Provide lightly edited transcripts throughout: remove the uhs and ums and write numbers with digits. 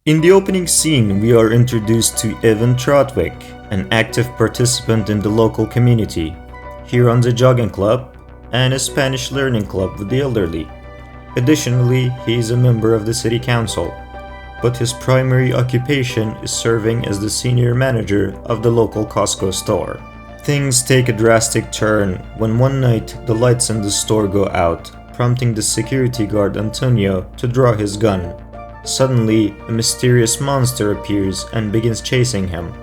In the opening scene, we are introduced to Evan Trotwick, an active participant in the local community. He runs a jogging club and a Spanish learning club with the elderly. Additionally, he is a member of the city council, but his primary occupation is serving as the senior manager of the local Costco store. Things take a drastic turn when one night the lights in the store go out, prompting the security guard Antonio to draw his gun. Suddenly, a mysterious monster appears and begins chasing him.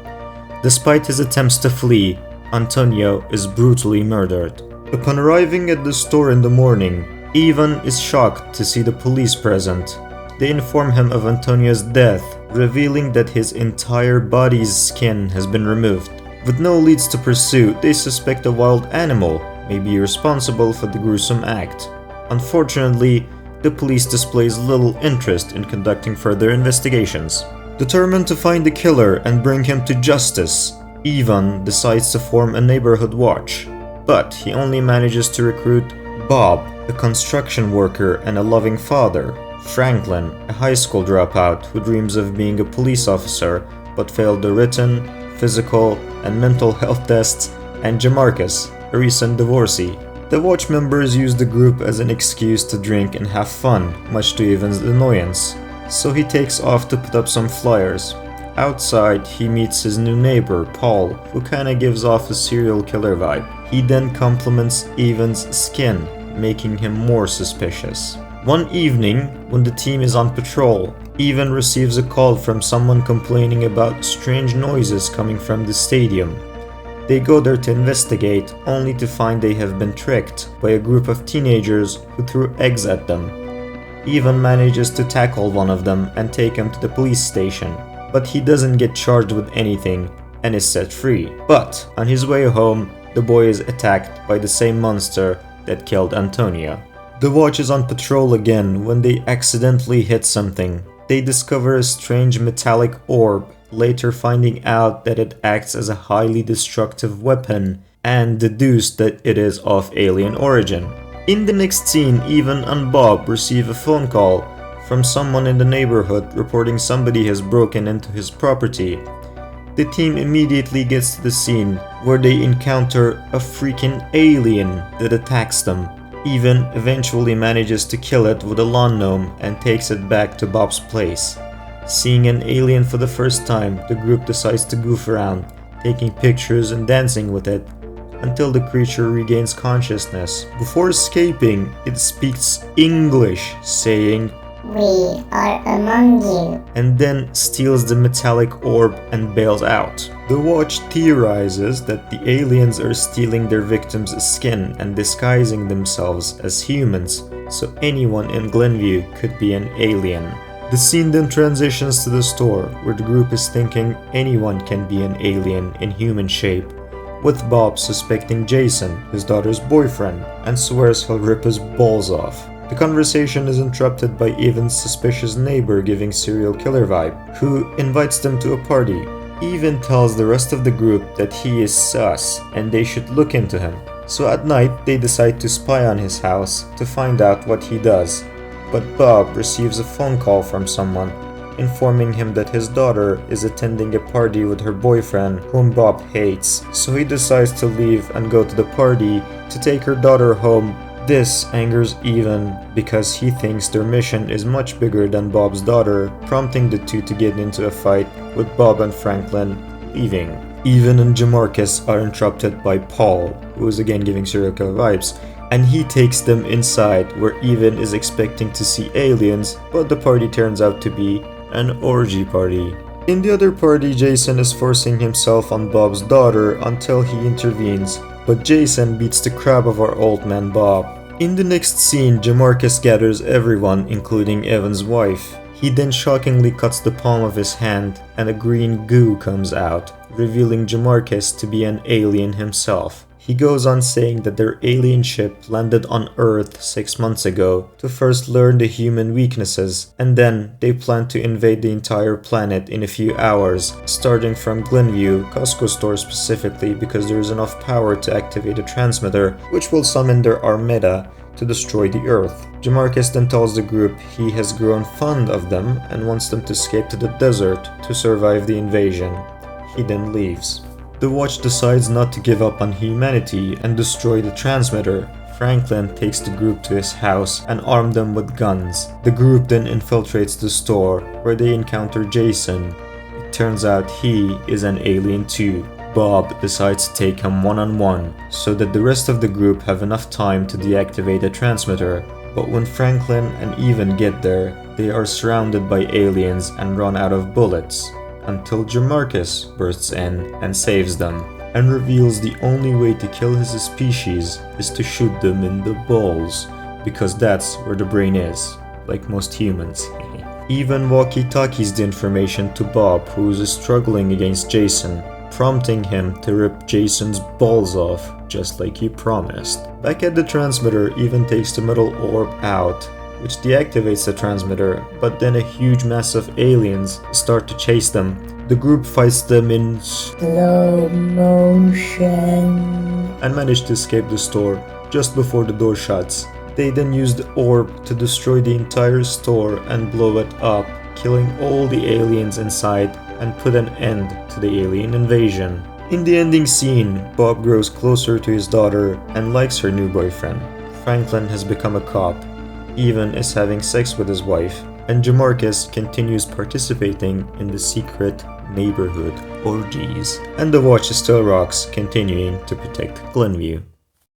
Despite his attempts to flee, Antonio is brutally murdered. Upon arriving at the store in the morning, Ivan is shocked to see the police present. They inform him of Antonio's death, revealing that his entire body's skin has been removed. With no leads to pursue, they suspect a wild animal may be responsible for the gruesome act. Unfortunately, the police displays little interest in conducting further investigations. Determined to find the killer and bring him to justice, Ivan decides to form a neighborhood watch. But he only manages to recruit Bob, a construction worker and a loving father, Franklin, a high school dropout who dreams of being a police officer but failed the written, physical, and mental health tests, and Jamarcus, a recent divorcee. The watch members use the group as an excuse to drink and have fun, much to Ivan's annoyance, so he takes off to put up some flyers. Outside, he meets his new neighbor, Paul, who kinda gives off a serial killer vibe. He then compliments Ivan's skin, making him more suspicious. One evening, when the team is on patrol, Ivan receives a call from someone complaining about strange noises coming from the stadium. They go there to investigate, only to find they have been tricked by a group of teenagers who threw eggs at them. Ivan manages to tackle one of them and take him to the police station, but he doesn't get charged with anything and is set free. But on his way home, the boy is attacked by the same monster that killed Antonio. The watch is on patrol again when they accidentally hit something. They discover a strange metallic orb, later finding out that it acts as a highly destructive weapon and deduce that it is of alien origin. In the next scene, Ivan and Bob receive a phone call from someone in the neighborhood reporting somebody has broken into his property. The team immediately gets to the scene where they encounter a freaking alien that attacks them. Ivan eventually manages to kill it with a lawn gnome and takes it back to Bob's place. Seeing an alien for the first time, the group decides to goof around, taking pictures and dancing with it, until the creature regains consciousness. Before escaping, it speaks English, saying, "We are among you," and then steals the metallic orb and bails out. The watch theorizes that the aliens are stealing their victims' skin and disguising themselves as humans, so anyone in Glenview could be an alien. The scene then transitions to the store, where the group is thinking anyone can be an alien in human shape, with Bob suspecting Jason, his daughter's boyfriend, and swears he'll rip his balls off. The conversation is interrupted by Ivan's suspicious neighbor giving serial killer vibe, who invites them to a party. Ivan tells the rest of the group that he is sus and they should look into him. So at night, they decide to spy on his house to find out what he does. But Bob receives a phone call from someone, informing him that his daughter is attending a party with her boyfriend, whom Bob hates. So he decides to leave and go to the party to take her daughter home. This angers Ivan because he thinks their mission is much bigger than Bob's daughter, prompting the two to get into a fight, with Bob and Franklin leaving. Ivan and Jamarcus are interrupted by Paul, who is again giving serial killer vibes, and he takes them inside, where Ivan is expecting to see aliens, but the party turns out to be an orgy party. In the other party, Jason is forcing himself on Bob's daughter until he intervenes, but Jason beats the crap of our old man Bob. In the next scene, Jamarcus gathers everyone, including Evan's wife. He then shockingly cuts the palm of his hand, and a green goo comes out, revealing Jamarcus to be an alien himself. He goes on saying that their alien ship landed on Earth 6 months ago to first learn the human weaknesses, and then they plan to invade the entire planet in a few hours, starting from Glenview, Costco store specifically, because there is enough power to activate a transmitter, which will summon their armada to destroy the Earth. Jamarcus then tells the group he has grown fond of them and wants them to escape to the desert to survive the invasion. He then leaves. The Watch decides not to give up on humanity and destroy the transmitter. Franklin takes the group to his house and arms them with guns. The group then infiltrates the store, where they encounter Jason. It turns out he is an alien too. Bob decides to take him one-on-one, so that the rest of the group have enough time to deactivate the transmitter. But when Franklin and Even get there, they are surrounded by aliens and run out of bullets, until Jamarcus bursts in and saves them, and reveals the only way to kill his species is to shoot them in the balls, because that's where the brain is, like most humans. Even walkie-talkies the information to Bob, who is struggling against Jason, prompting him to rip Jason's balls off, just like he promised. Back at the transmitter, Even takes the metal orb out, which deactivates the transmitter, but then a huge mass of aliens start to chase them. The group fights them in Slow motion. and manage to escape the store just before the door shuts. They then use the orb to destroy the entire store and blow it up, killing all the aliens inside and put an end to the alien invasion. In the ending scene, Bob grows closer to his daughter and likes her new boyfriend. Franklin has become a cop. Even is having sex with his wife, and Jamarcus continues participating in the secret neighborhood orgies. And the Watch still rocks, continuing to protect Glenview.